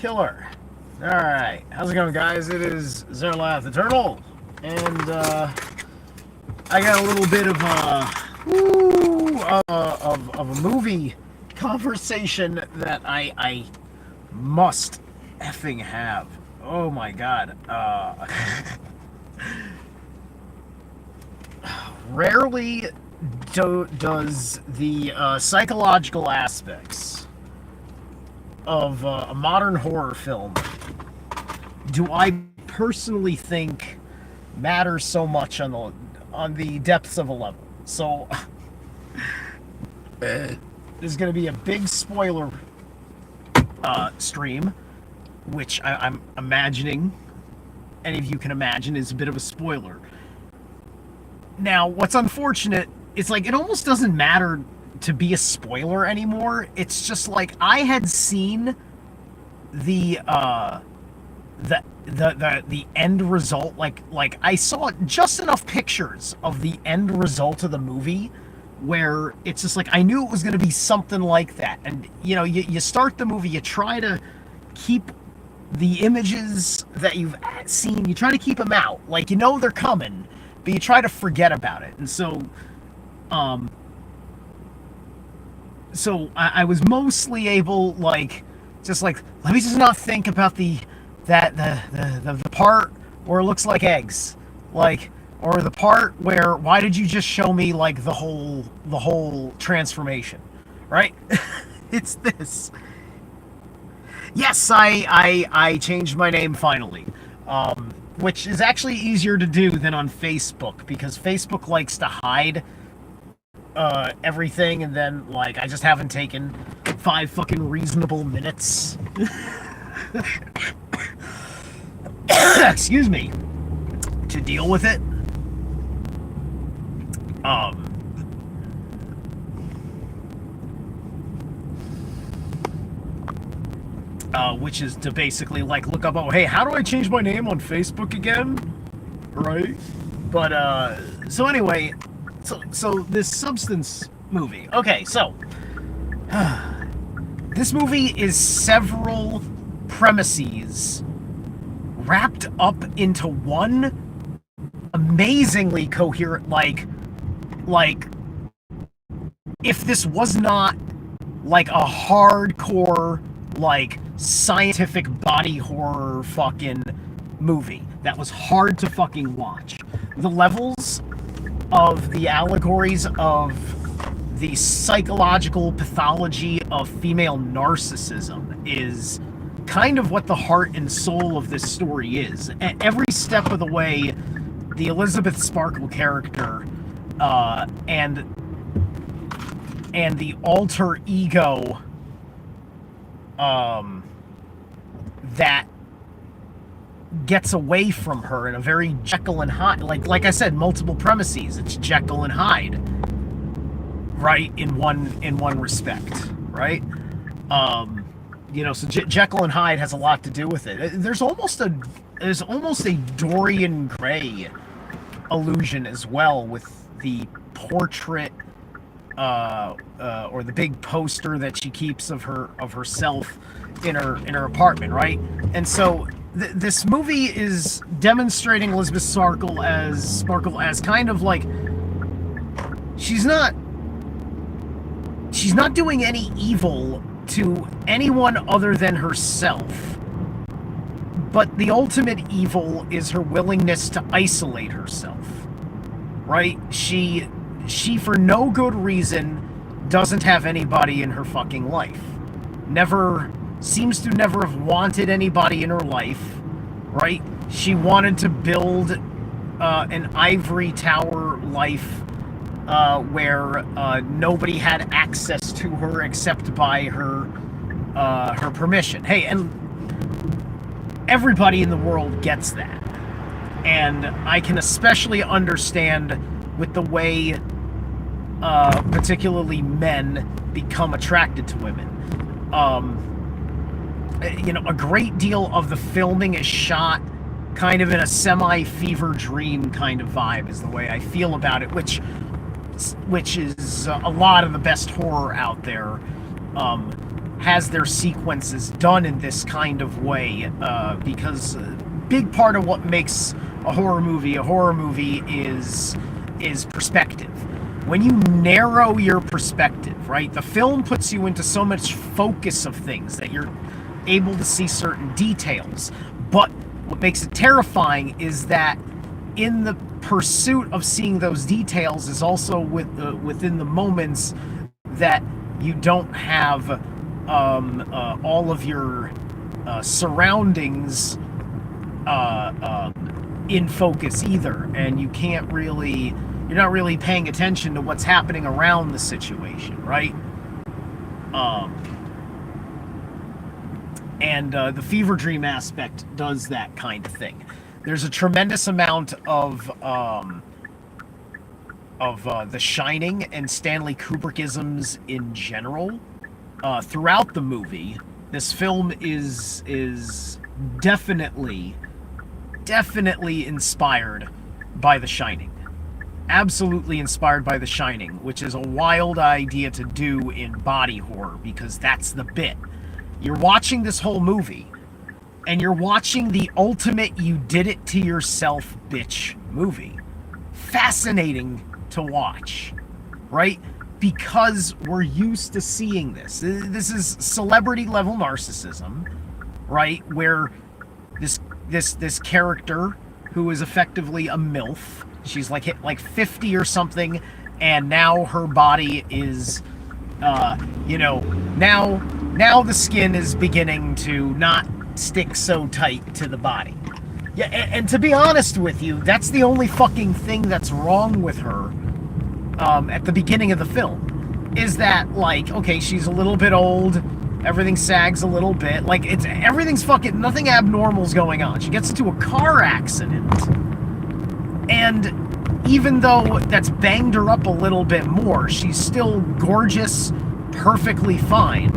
Killer. Alright, how's it going, guys? It is Zerlath the Turtle, and I got a little bit of a movie conversation that I must effing have. Oh my god. Rarely does the psychological aspects of a modern horror film do I personally think matter so much on the depths of a level. So there's going to be a big spoiler stream, which I'm imagining any of you can imagine is a bit of a spoiler. Now, what's unfortunate is, like, it almost doesn't matter to be a spoiler anymore. It's just like I had seen the end result, like I saw just enough pictures of the end result of the movie where it's just like I knew it was going to be something like that. And you start the movie, you try to keep the images that you've seen, you try to keep them out, like they're coming, but you try to forget about it. And so I was mostly able, let me just not think about the part where it looks like eggs, or the part where, why did you just show me the whole transformation, right? It's this. Yes, I changed my name finally, which is actually easier to do than on Facebook, because Facebook likes to hide everything, and then I just haven't taken 5 fucking reasonable minutes excuse me, to deal with it. Which is to basically look up, oh hey, how do I change my name on Facebook again, right? But so anyway, so this Substance movie. Okay, so this movie is several premises wrapped up into one amazingly coherent, like if this was not a hardcore scientific body horror fucking movie that was hard to fucking watch. The levels of the allegories of the psychological pathology of female narcissism is kind of what the heart and soul of this story is. At every step of the way, the Elizabeth Sparkle character and the alter ego that gets away from her in a very Jekyll and Hyde, like I said, multiple premises. It's Jekyll and Hyde, right? In one respect, right? So Jekyll and Hyde has a lot to do with it. There's almost a Dorian Gray illusion as well, with the portrait or the big poster that she keeps of herself in her apartment, right? And so this movie is demonstrating Elizabeth Sparkle as kind of she's not doing any evil to anyone other than herself, but the ultimate evil is her willingness to isolate herself, right? She for no good reason doesn't have anybody in her fucking life. Seems to never have wanted anybody in her life, right? She wanted to build an ivory tower life where nobody had access to her except by her permission. Hey, and everybody in the world gets that. And I can especially understand with the way particularly men become attracted to women. A great deal of the filming is shot kind of in a semi-fever dream kind of vibe, is the way I feel about it, which is a lot of the best horror out there. has their sequences done in this kind of way, because a big part of what makes a horror movie is perspective. When you narrow your perspective, right, the film puts you into so much focus of things that you're able to see certain details. But what makes it terrifying is that in the pursuit of seeing those details is also within the moments that you don't have all of your surroundings in focus either, and you're not really paying attention to what's happening around the situation, right? And the fever dream aspect does that kind of thing. There's a tremendous amount of The Shining and Stanley Kubrickisms in general throughout the movie. This film is definitely inspired by The Shining. Absolutely inspired by The Shining, which is a wild idea to do in body horror, because that's the bit. You're watching this whole movie, and you're watching the ultimate you did it to yourself bitch movie. Fascinating to watch, right? Because we're used to seeing this. This is celebrity level narcissism, right? Where this character who is effectively a MILF, she's like 50 or something, and now her body is, now the skin is beginning to not stick so tight to the body. Yeah, and to be honest with you, that's the only fucking thing that's wrong with her at the beginning of the film. Is that, like, okay, she's a little bit old, everything sags a little bit, like, everything's fucking, nothing abnormal's going on. She gets into a car accident, and even though that's banged her up a little bit more, she's still gorgeous, perfectly fine.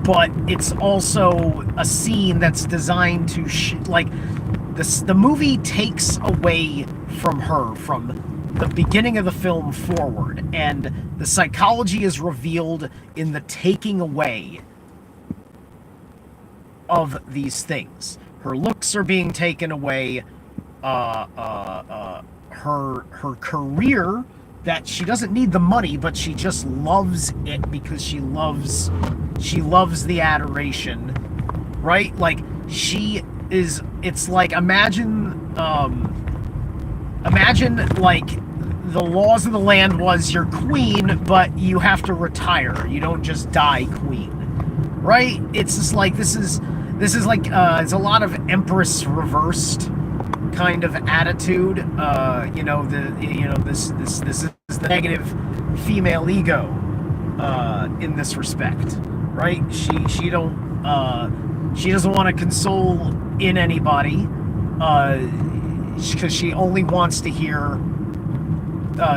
But it's also a scene that's designed to the movie takes away from her from the beginning of the film forward, and the psychology is revealed in the taking away of these things. Her looks are being taken away. Her career, that she doesn't need the money, but she just loves it because she loves the adoration, right? Like, it's like, imagine like the laws of the land was you're queen, but you have to retire. You don't just die queen, right? It's just like, this is like, it's a lot of Empress reversed kind of attitude. This is the negative female ego in this respect, right? She doesn't want to console in anybody because she only wants to hear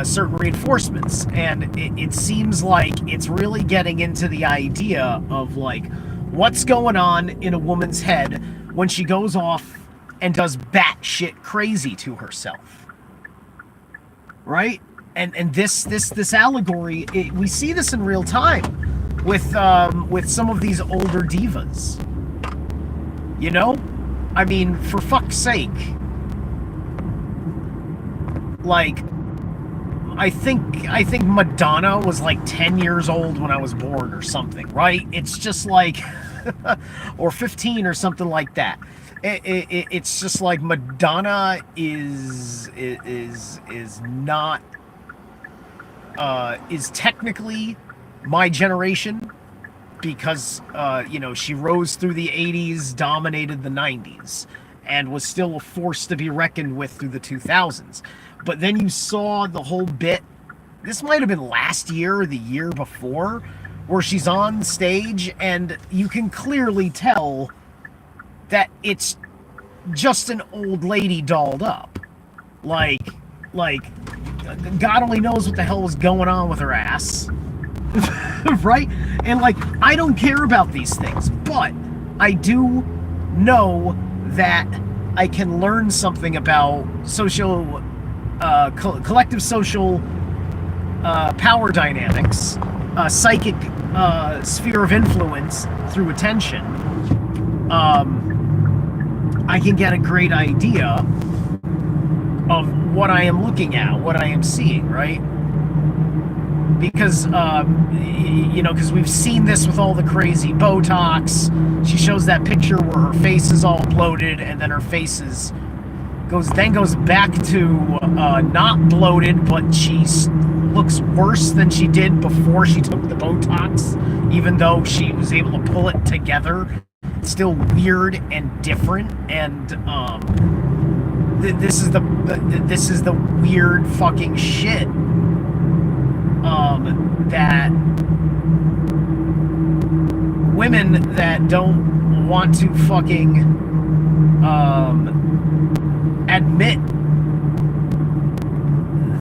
certain reinforcements, and it seems like it's really getting into the idea of, like, what's going on in a woman's head when she goes off and does batshit crazy to herself, right? And this allegory, we see this in real time with some of these older divas. You know, I mean, for fuck's sake, like, I think Madonna was like 10 years old when I was born or something, right? It's just like, or 15 or something like that. It's just like Madonna is not is technically my generation, because she rose through the 80s, dominated the 90s, and was still a force to be reckoned with through the 2000s. But then you saw the whole bit, this might have been last year or the year before, where she's on stage and you can clearly tell that it's just an old lady dolled up. Like God only knows what the hell was going on with her ass. Right? And, like, I don't care about these things, but I do know that I can learn something about collective social power dynamics, psychic sphere of influence through attention, I can get a great idea of what I am looking at, what I am seeing, right? Because, because we've seen this with all the crazy Botox. She shows that picture where her face is all bloated, and then her face goes back to not bloated, but she looks worse than she did before she took the Botox, even though she was able to pull it together. It's still weird and different, and this is the weird fucking shit that women that don't want to fucking admit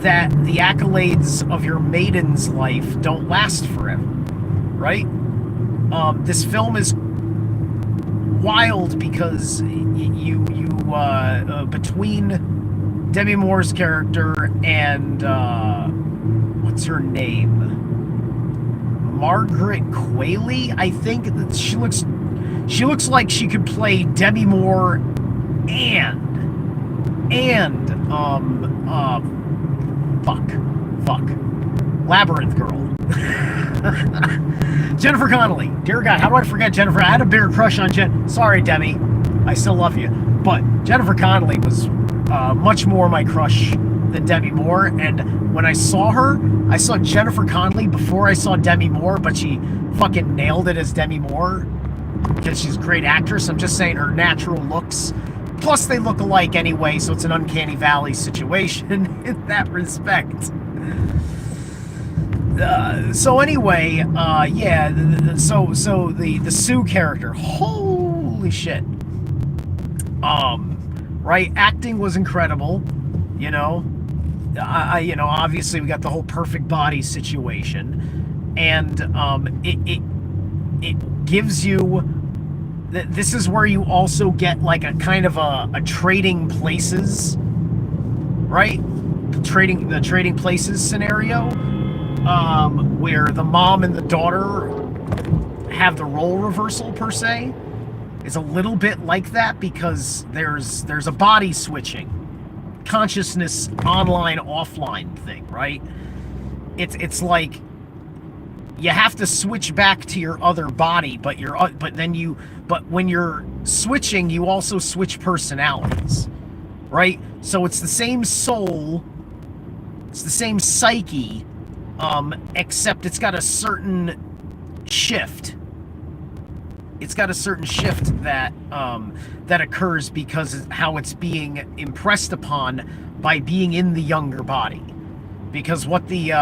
that the accolades of your maiden's life don't last forever, right? This film is wild because you between Demi Moore's character and what's her name? Margaret Qualley, I think. She looks like she could play Demi Moore and Labyrinth Girl. Jennifer Connelly. Dear God, how do I forget Jennifer? I had a bigger crush on Jen. Sorry, Demi. I still love you. But Jennifer Connelly was much more my crush than Demi Moore. And when I saw her, I saw Jennifer Connelly before I saw Demi Moore, but she fucking nailed it as Demi Moore because she's a great actress. I'm just saying her natural looks. Plus, they look alike anyway, so it's an uncanny valley situation in that respect. So anyway, so the Sue character, holy shit. Right, acting was incredible, obviously we got the whole perfect body situation, and it gives you. This is where you also get like a kind of a trading places, right? The trading places scenario, where the mom and the daughter have the role reversal per se. It's a little bit like that because there's a body switching, consciousness online offline thing, right? It's like you have to switch back to your other body, but when you're switching, you also switch personalities, right? So it's the same soul, it's the same psyche, except it's got a certain shift. It's got a certain shift that occurs because of how it's being impressed upon by being in the younger body. Because what the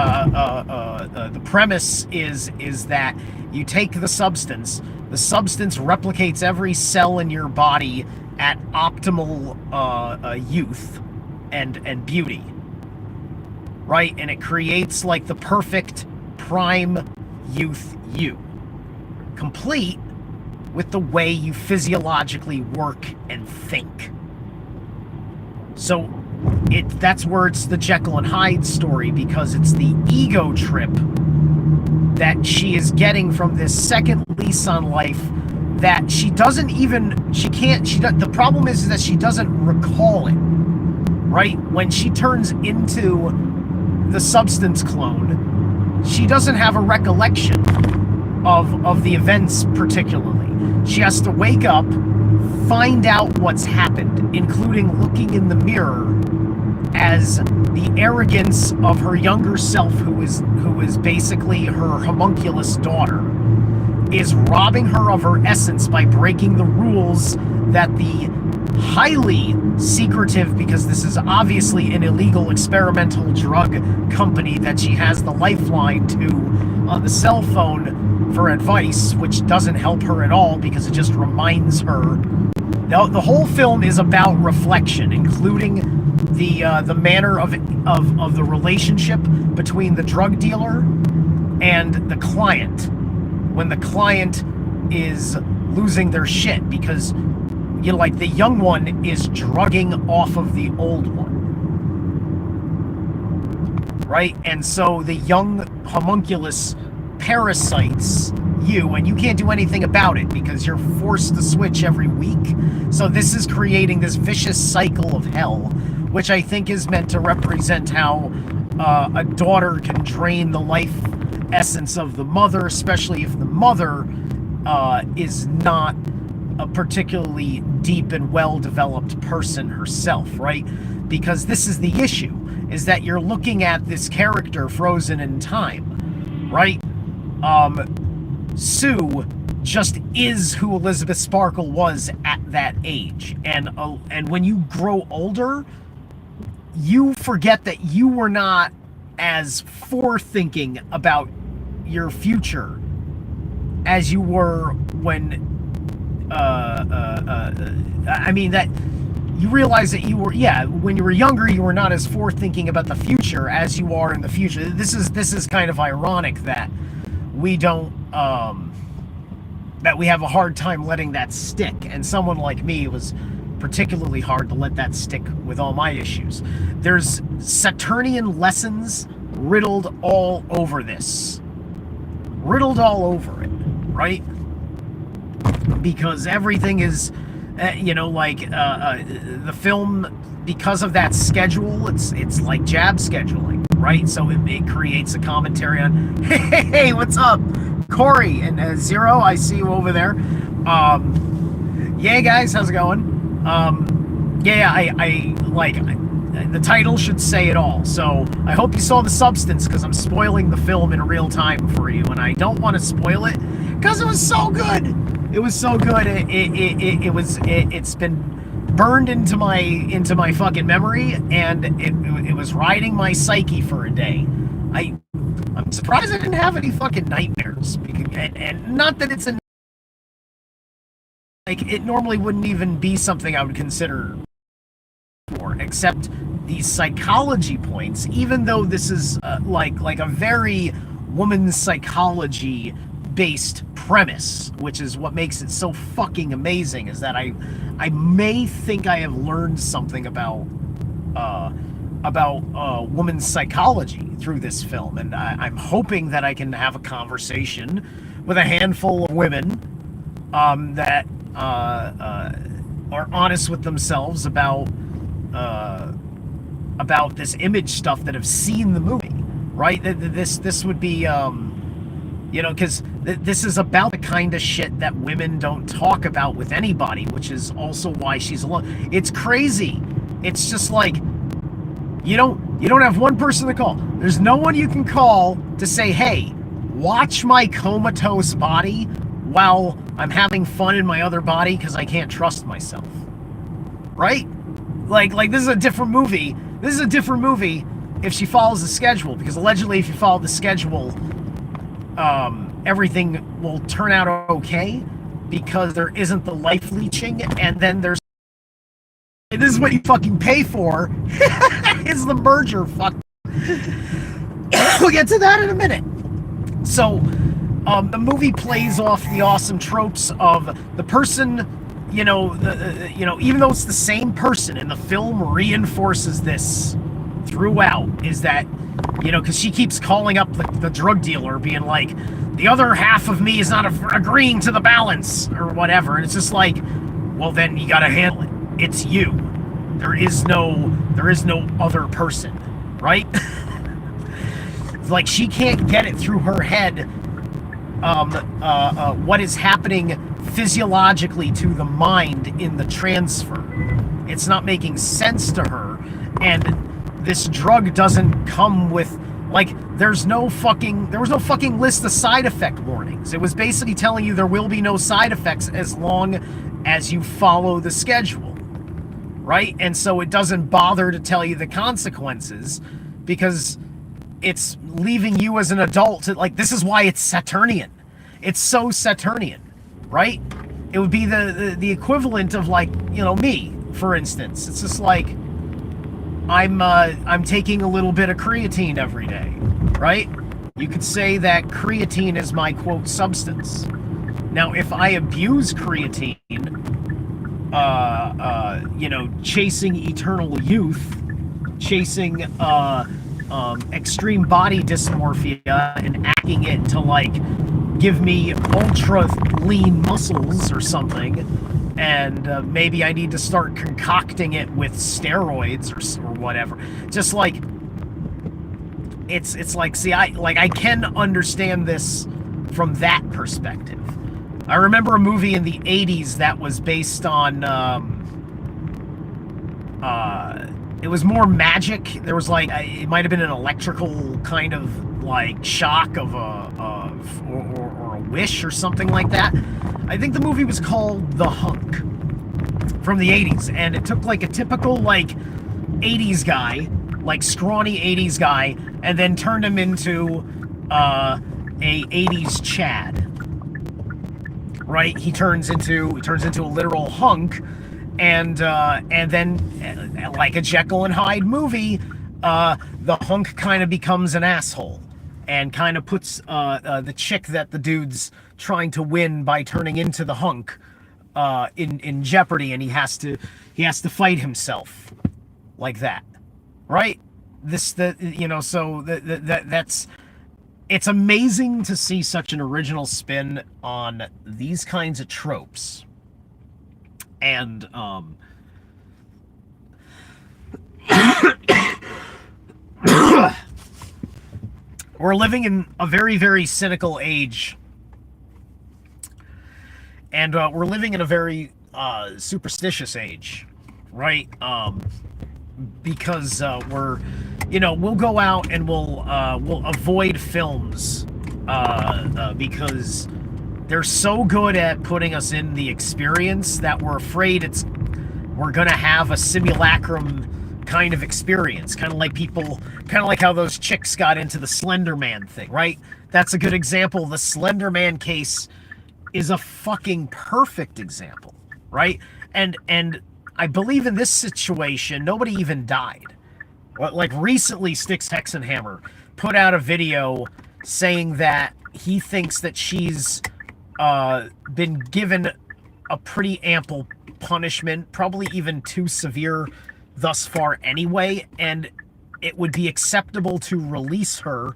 premise is that you take the substance replicates every cell in your body at optimal youth and beauty, right? And it creates like the perfect prime youth you, complete with the way you physiologically work and think. So that's where it's the Jekyll and Hyde story, because it's the ego trip that she is getting from this second lease on life that the problem is that she doesn't recall it, right? When she turns into the substance clone, she doesn't have a recollection of the events particularly. She has to wake up, find out what's happened, including looking in the mirror as the arrogance of her younger self, who is basically her homunculus daughter, is robbing her of her essence by breaking the rules that the highly secretive, because this is obviously an illegal experimental drug company that she has the lifeline to on the cell phone for advice, which doesn't help her at all because it just reminds her. Now, the whole film is about reflection, including the manner of the relationship between the drug dealer and the client, when the client is losing their shit because the young one is drugging off of the old one, right? And so the young homunculus parasites you, and you can't do anything about it because you're forced to switch every week. So this is creating this vicious cycle of hell, which I think is meant to represent how a daughter can drain the life essence of the mother, especially if the mother is not a particularly deep and well-developed person herself, right? Because this is the issue, is that you're looking at this character frozen in time, right? Sue just is who Elizabeth Sparkle was at that age. And when you grow older, you forget that you were not as forethinking about your future as you were when I mean, that you realize that you were, when you were younger, you were not as forethinking about the future as you are in the future. This is kind of ironic that we don't that we have a hard time letting that stick, and someone like me, it was particularly hard to let that stick with all my issues. There's Saturnian lessons riddled all over this. Riddled all over it, right? Because everything is, the film, because of that schedule, it's like jab scheduling, right? So it creates a commentary on, hey, what's up? Corey and Zero, I see you over there. Yeah, guys, how's it going? The title should say it all. So I hope you saw The Substance, because I'm spoiling the film in real time for you, and I don't want to spoil it because it was so good. It was so good. It's been burned into my fucking memory, and it was riding my psyche for a day. I'm surprised I didn't have any fucking nightmares, and not that it's it normally wouldn't even be something I would consider for, except these psychology points, even though this is like a very woman's psychology based premise, which is what makes it so fucking amazing, is that I may think I have learned something about women's psychology through this film, and I'm hoping that I can have a conversation with a handful of women that are honest with themselves about this image stuff, that have seen the movie, right? This would be because this is about the kind of shit that women don't talk about with anybody, which is also why she's alone. It's crazy. It's just like, you don't have one person to call. There's no one you can call to say, hey, watch my comatose body while I'm having fun in my other body because I can't trust myself. Right? Like this is a different movie. This is a different movie if she follows the schedule, because allegedly if you follow the schedule, everything will turn out okay, because there isn't the life leeching, and then this is what you fucking pay for, is the merger. Fuck. We'll get to that in a minute. So, the movie plays off the awesome tropes of the person, even though it's the same person, and the film reinforces this throughout, is that, because she keeps calling up the drug dealer, being like, the other half of me is not agreeing to the balance, or whatever, and it's just like, well, then you gotta handle it. It's you. There is no other person, right? Like, she can't get it through her head, what is happening physiologically to the mind in the transfer. It's not making sense to her, and this drug doesn't come with, there was no fucking list of side effect warnings. It was basically telling you there will be no side effects as long as you follow the schedule, right? And so it doesn't bother to tell you the consequences, because it's leaving you as an adult to, this is why it's Saturnian. It's so Saturnian, right? It would be the equivalent of, me, for instance. It's just like, I'm taking a little bit of creatine every day, right? You could say that creatine is my, quote, substance. Now, if I abuse creatine, chasing eternal youth, chasing, extreme body dysmorphia and acting it to like give me ultra lean muscles or something, and maybe I need to start concocting it with steroids or whatever. Just like it's like, see, I can understand this from that perspective. I remember a movie in the 80s that was based on it was more magic. There was like it might have been an electrical kind of like shock of or a wish or something like that. I think the movie was called The Hunk from the 80s, and it took like a typical like 80s guy, like scrawny 80s guy, and then turned him into a 80s Chad. Right? He turns into a literal hunk, and then like a Jekyll and Hyde movie, the hunk kind of becomes an asshole and kind of puts the chick that the dude's trying to win by turning into the hunk in jeopardy, and he has to fight himself like that, right? That's it's amazing to see such an original spin on these kinds of tropes. And we're living in a very, very cynical age. And we're living in a very superstitious age, right? Because we'll go out and we'll avoid films because they're so good at putting us in the experience that we're afraid we're gonna have a simulacrum kind of experience, kind of like how those chicks got into the Slender Man thing, right? That's a good example. The Slender Man case is a fucking perfect example, right? And I believe in this situation, nobody even died. Like recently, Styx Hexenhammer put out a video saying that he thinks that she's been given a pretty ample punishment, probably even too severe thus far anyway, and it would be acceptable to release her,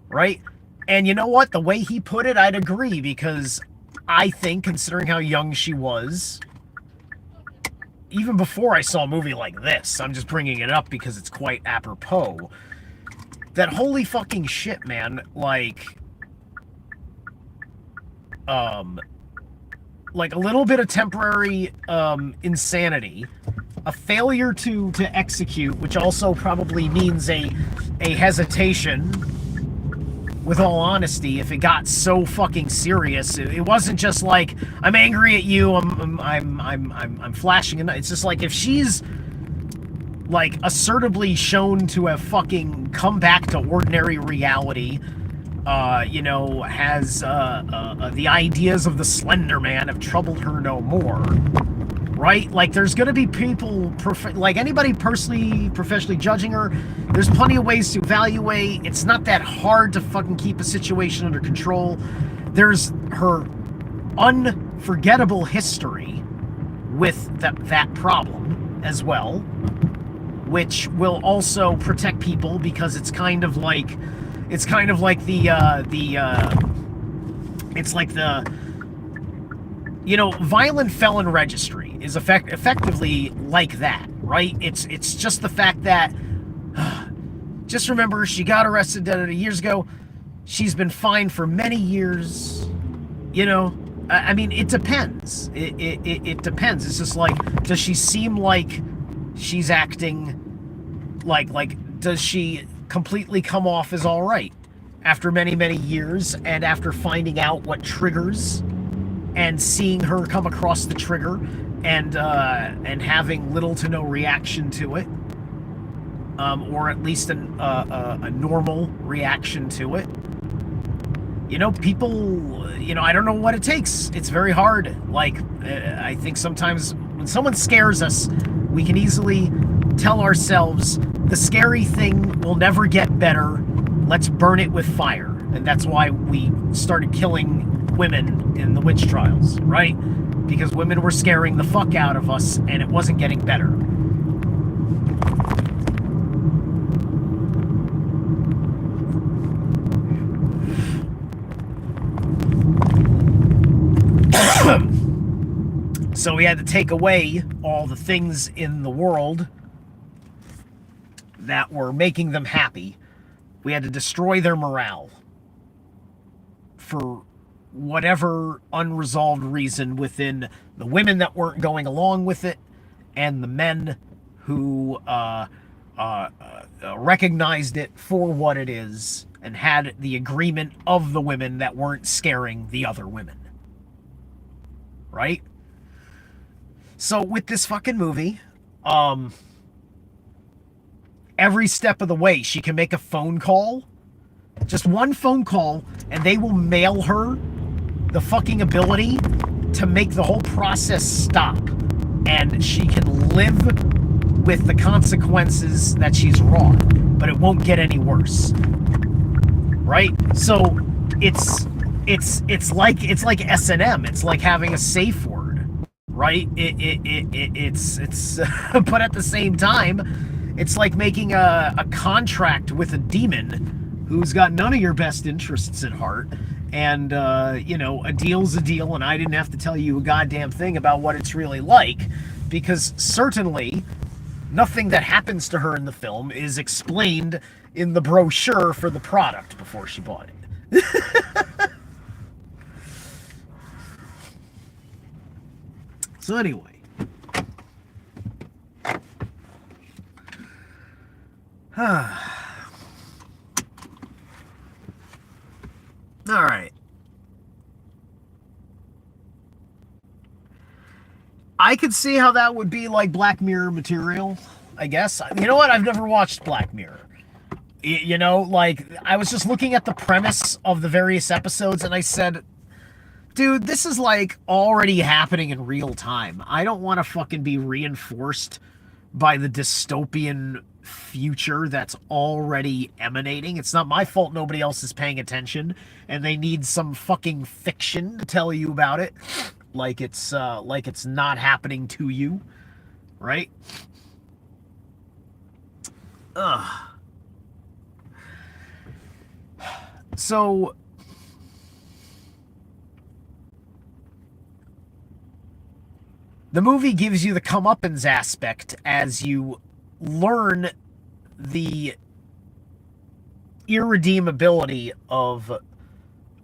right? And you know what? The way he put it, I'd agree, because I think, considering how young she was, even before I saw a movie like this, I'm just bringing it up because it's quite apropos, that holy fucking shit, man, like a little bit of temporary insanity, a failure to execute, which also probably means a hesitation, with all honesty, if it got so fucking serious. It wasn't just like, I'm angry at you, I'm flashing, and it's just like, if she's like assertively shown to have fucking come back to ordinary reality, has the ideas of the Slender Man have troubled her no more, right? Like, there's gonna be people, like anybody professionally judging her. There's plenty of ways to evaluate. It's not that hard to fucking keep a situation under control. There's her unforgettable history with that problem as well, which will also protect people, because it's kind of like violent felon registry is effectively like that, right? It's just the fact that, just remember, she got arrested years ago. She's been fined for many years. I mean, it depends. It depends. It's just like, does she seem like she's acting like does she completely come off as all right after many, many years, and after finding out what triggers and seeing her come across the trigger and having little to no reaction to it, or at least a normal reaction to it. People, I don't know what it takes. It's very hard. Like, I think sometimes when someone scares us, we can easily tell ourselves, the scary thing will never get better. Let's burn it with fire. And that's why we started killing women in the witch trials, right? Because women were scaring the fuck out of us, and it wasn't getting better. So we had to take away all the things in the world that were making them happy. We had to destroy their morale for whatever unresolved reason within the women that weren't going along with it and the men who recognized it for what it is and had the agreement of the women that weren't scaring the other women. Right? So with this fucking movie, every step of the way, she can make a phone call, just one phone call, and they will mail her the fucking ability to make the whole process stop. And she can live with the consequences that she's wrong, but it won't get any worse. Right? So it's like S&M. It's like having a safe word, right? It's but at the same time, it's like making a contract with a demon who's got none of your best interests at heart. And, you know, a deal's a deal, and I didn't have to tell you a goddamn thing about what it's really like, because certainly nothing that happens to her in the film is explained in the brochure for the product before she bought it. So anyway. All right. I could see how that would be like Black Mirror material, I guess. You know what? I've never watched Black Mirror. You know, like, I was just looking at the premise of the various episodes and I said, dude, this is like already happening in real time. I don't want to fucking be reinforced by the dystopian future that's already emanating. It's not my fault nobody else is paying attention and they need some fucking fiction to tell you about it. Like it's not happening to you, right? Ugh. So the movie gives you the comeuppance aspect as you learn the irredeemability of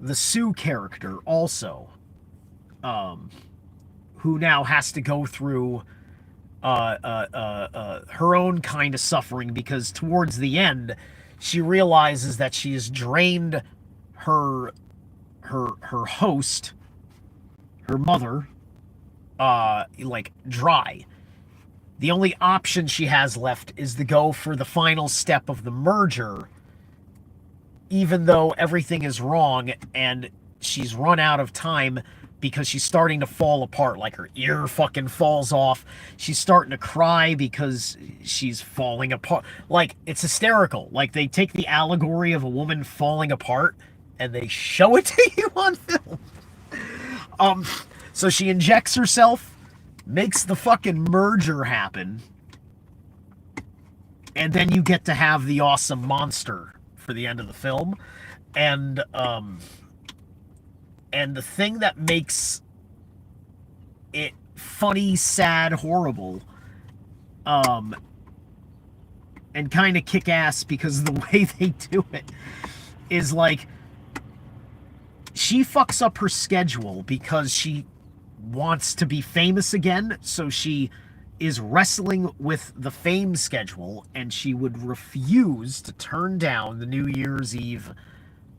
the Sue character also, who now has to go through her own kind of suffering, because towards the end she realizes that she has drained her host, her mother, like dry. The only option she has left is to go for the final step of the merger, even though everything is wrong and she's run out of time because she's starting to fall apart. Like her ear fucking falls off. She's starting to cry because she's falling apart. Like, it's hysterical. Like, they take the allegory of a woman falling apart and they show it to you on film. So she injects herself, makes the fucking merger happen, and then you get to have the awesome monster for the end of the film. And the thing that makes it funny, sad, horrible, and kind of kick-ass because of the way they do it, is like, she fucks up her schedule because she wants to be famous again, so she is wrestling with the fame schedule, and she would refuse to turn down the New Year's Eve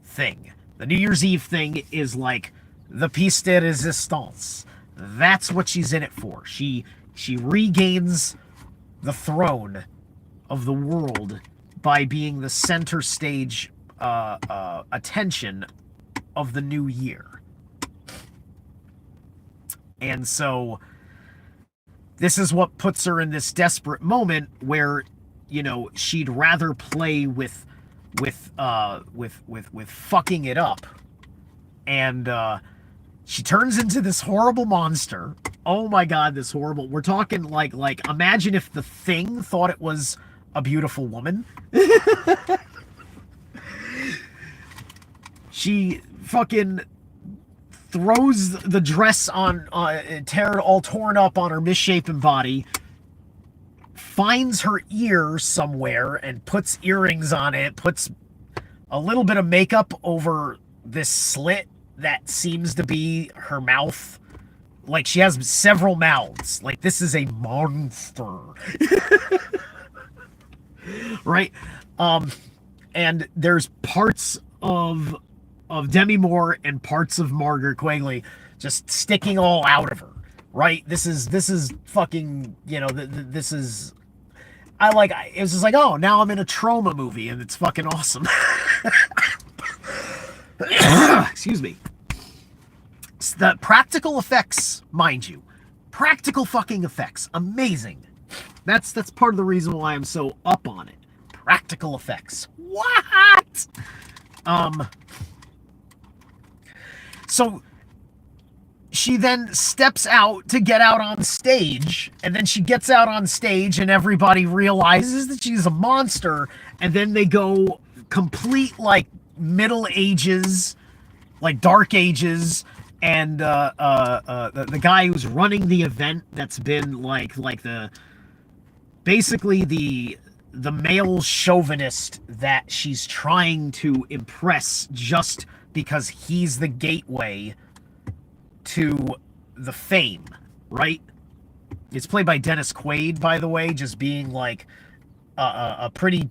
thing. The New Year's Eve thing is like the piece de resistance. That's what she's in it for. She regains the throne of the world by being the center stage attention of the new year. And so this is what puts her in this desperate moment where, you know, she'd rather play with fucking it up. And she turns into this horrible monster. Oh my god, this horrible. We're talking like imagine if The Thing thought it was a beautiful woman. She fucking throws the dress on, all torn up on her misshapen body, finds her ear somewhere and puts earrings on it, puts a little bit of makeup over this slit that seems to be her mouth. Like, she has several mouths. Like, this is a monster. Right? And there's parts of Demi Moore and parts of Margaret Qualley just sticking all out of her. Right? This is fucking, this is... it was just like, oh, now I'm in a trauma movie, and it's fucking awesome. Excuse me. The practical effects, mind you. Practical fucking effects. Amazing. That's part of the reason why I'm so up on it. Practical effects. What? So she then steps out to get out on stage, and then she gets out on stage and everybody realizes that she's a monster, and then they go complete, like, Middle Ages, like Dark Ages, and the guy who's running the event, that's been like basically the male chauvinist that she's trying to impress just because he's the gateway to the fame, right? It's played by Dennis Quaid, by the way, just being like a pretty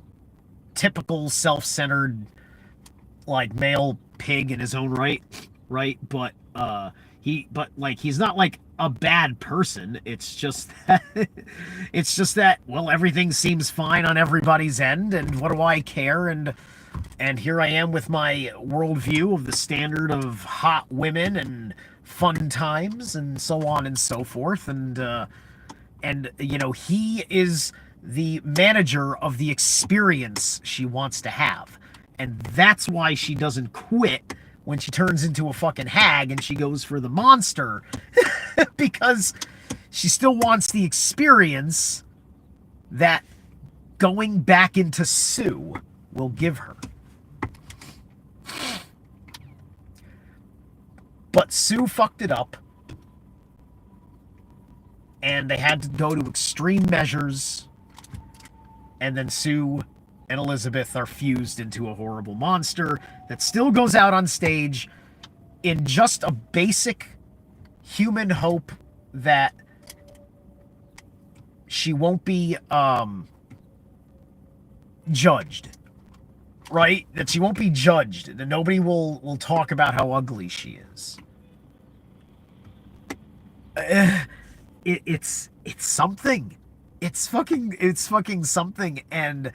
typical self-centered, like, male pig in his own right? But he's not like a bad person. It's just that, well, everything seems fine on everybody's end, and what do I care? And here I am with my worldview of the standard of hot women and fun times and so on and so forth. And he is the manager of the experience she wants to have. And that's why she doesn't quit when she turns into a fucking hag and she goes for the monster. Because she still wants the experience that going back into Sue will give her. But Sue fucked it up, and they had to go to extreme measures, and then Sue and Elizabeth are fused into a horrible monster that still goes out on stage in just a basic human hope that she won't be judged, right? That she won't be judged, that nobody will talk about how ugly she is. It's something. It's fucking something. And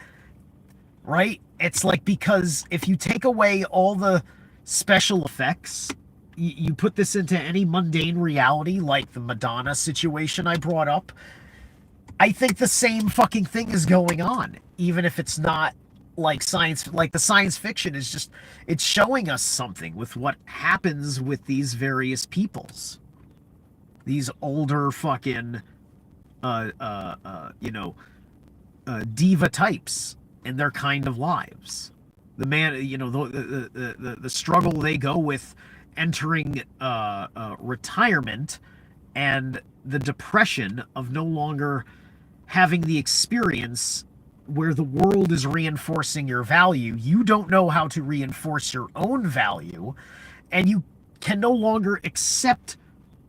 right, it's like, because if you take away all the special effects, you put this into any mundane reality, like the Madonna situation I brought up, I think the same fucking thing is going on, even if it's not like science. Like, the science fiction is just, it's showing us something with what happens with these various peoples, these older fucking diva types in their kind of lives. The man, the struggle they go with entering retirement, and the depression of no longer having the experience where the world is reinforcing your value. You don't know how to reinforce your own value, and you can no longer accept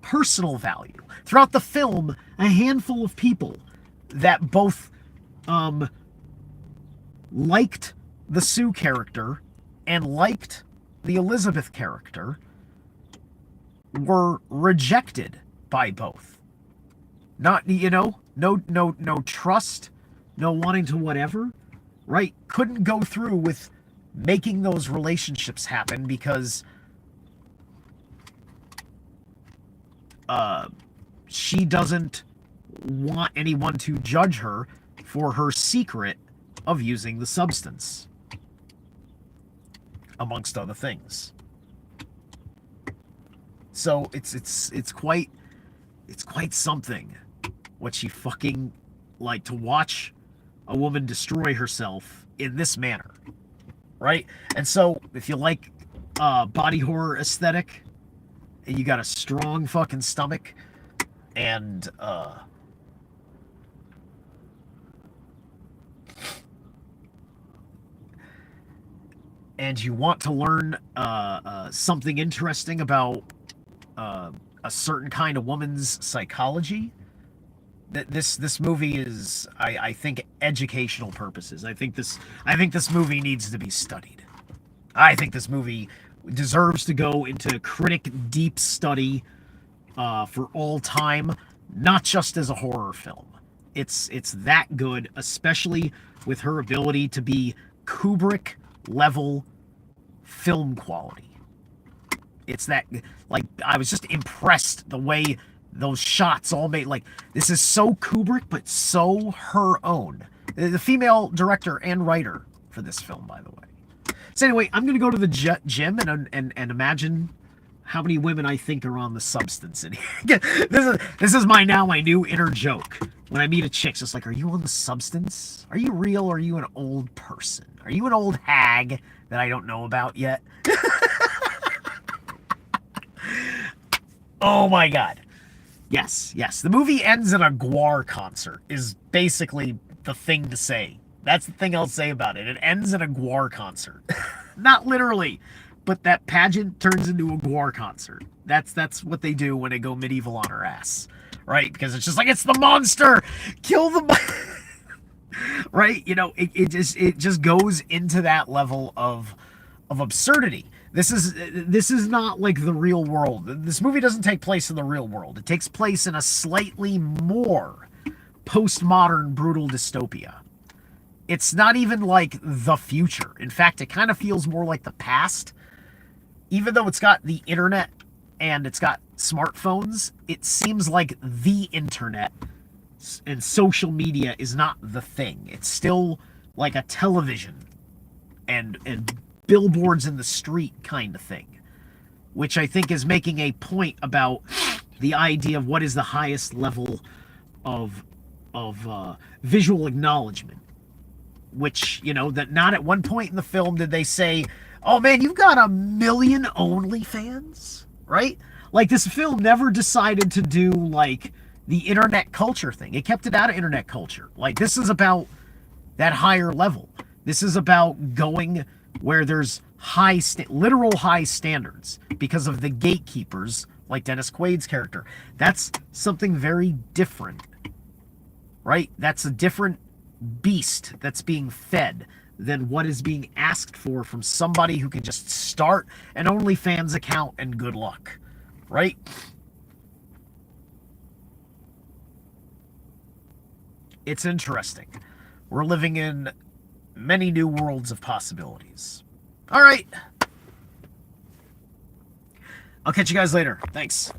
personal value. Throughout the film, a handful of people that both liked the Sue character and liked the Elizabeth character were rejected by both. Not, no trust, no wanting to whatever, right? Couldn't go through with making those relationships happen because she doesn't want anyone to judge her for her secret of using the substance, amongst other things. So it's quite something what she fucking, like, to watch a woman destroy herself in this manner, right? And so if you like body horror aesthetic, You got a strong fucking stomach, and you want to learn something interesting about a certain kind of woman's psychology, this movie is, I think, educational purposes. I think this movie needs to be studied. I think this movie deserves to go into critic deep study for all time, not just as a horror film. It's that good, especially with her ability to be Kubrick level film quality. It's that, like, I was just impressed the way those shots all made. Like, this is so Kubrick, but so her own. The female director and writer for this film, by the way. So anyway, I'm gonna go to the gym and imagine how many women I think are on the substance in here. This is my new inner joke. When I meet a chick, it's just like, are you on the substance? Are you real, or are you an old person? Are you an old hag that I don't know about yet? Oh my god. Yes. The movie ends in a Gwar concert, is basically the thing to say. That's the thing I'll say about it. It ends in a Gwar concert. Not literally, but that pageant turns into a Gwar concert. That's what they do when they go medieval on her ass. Right? Because it's just like, it's the monster! Kill the... Right? You know, it just goes into that level of absurdity. This is not like the real world. This movie doesn't take place in the real world. It takes place in a slightly more postmodern brutal dystopia. It's not even like the future. In fact, it kind of feels more like the past. Even though it's got the internet and it's got smartphones, it seems like the internet and social media is not the thing. It's still like a television and billboards in the street kind of thing, which I think is making a point about the idea of what is the highest level of visual acknowledgement. Which, you know, that not at one point in the film did they say, oh man, you've got 1 million OnlyFans, right? Like, this film never decided to do like the internet culture thing. It kept it out of internet culture. Like, this is about that higher level. This is about going where there's literal high standards because of the gatekeepers, like Dennis Quaid's character. That's something very different, right? That's a different beast that's being fed than what is being asked for from somebody who can just start an OnlyFans account and good luck, right? It's interesting. We're living in many new worlds of possibilities. All right. I'll catch you guys later. Thanks.